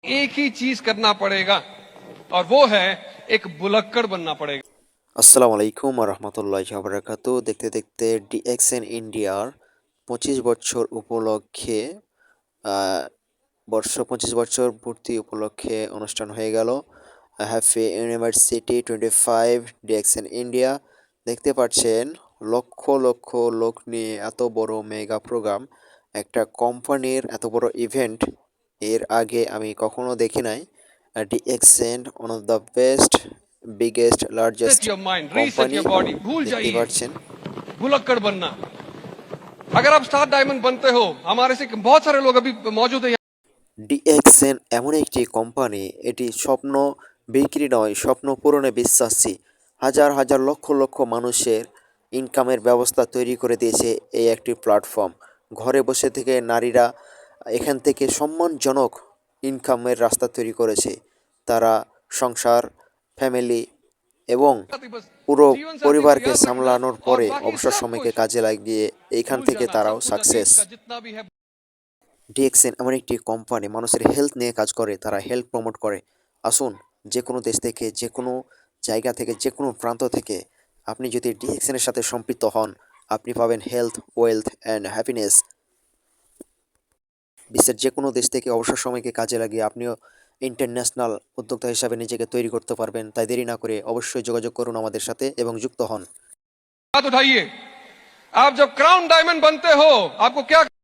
एक ही चीज करना पड़ेगा और वो है एक बुलक्कड़ बनना पड़ेगा। আসসালামু আলাইকুম রহমতুল্লাহি ওয়া বারাকাতু। দেখতে দেখতে ডিএক্সএন ইন্ডিয়ার 25 বছর উপলক্ষে আহ, 25 বছর পূর্তি উপলক্ষে অনুষ্ঠান হয়ে গেল। Happy university 25 DXN India. দেখতে পাচ্ছেন লক্ষ লক্ষ লোক নিয়ে এত বড় মেগা প্রোগ্রাম, একটা কোম্পানির এত বড় ইভেন্ট এর আগে আমি কখনো দেখি নাই। DXN one of the best biggest largest set your mind, reset company. Your body, भूल দেখতেই जाइए পাচ্ছেন बुलक्कड़ बनना। अगर आप स्टार डायमंड बनते हो, हमारे से बहुत सारे लोग अभी मौजूद है। ডিএক্সএন এমন একটি কোম্পানি, এটি স্বপ্ন বিক্রি নয়, স্বপ্ন পূরণে বিশ্বাসী। হাজার হাজার লক্ষ লক্ষ মানুষের ইনকামের ব্যবস্থা তৈরি করে দিয়েছে এই একটি প্ল্যাটফর্ম। ঘরে বসে থেকে নারীরা এখান থেকে সম্মানজনক ইনকামের রাস্তা তৈরি করেছে। তারা সংসার, ফ্যামিলি এবং बस পুরো जीवन साथी को পরিবারকে याद रखना সামলানোর और পরে बाकी অবসর सब সময়কে कुछ কাজে লাগিয়ে এইখান भूल থেকে जाना। তারাও सब कुछ সাকসেস। अतीत का जितना भी है। ডিএক্সএন এমন একটি কোম্পানি মানুষের হেলথ নিয়ে কাজ করে, তারা হেলথ প্রমোট করে। আসুন, যে কোনো দেশ থেকে, যে কোনো জায়গা থেকে, যে কোনো প্রান্ত থেকে আপনি যদি ডিএক্সএন এর সাথে সম্পৃক্ত হন, আপনি পাবেন হেলথ, ওয়েলথ অ্যান্ড হ্যাপিনেস। বিশ্বের যে কোনো দেশ থেকে অবসর সময়কে কাজে লাগিয়ে আপনিও ইন্টারন্যাশনাল উদ্যোক্তা হিসাবে নিজেকে তৈরি করতে পারবেন। তাই দেরি না করে অবশ্যই যোগাযোগ করুন আমাদের সাথে এবং যুক্ত হন। हाथ उठाइए। आप जब क्राउन डायमंड बनते हो, आपको क्या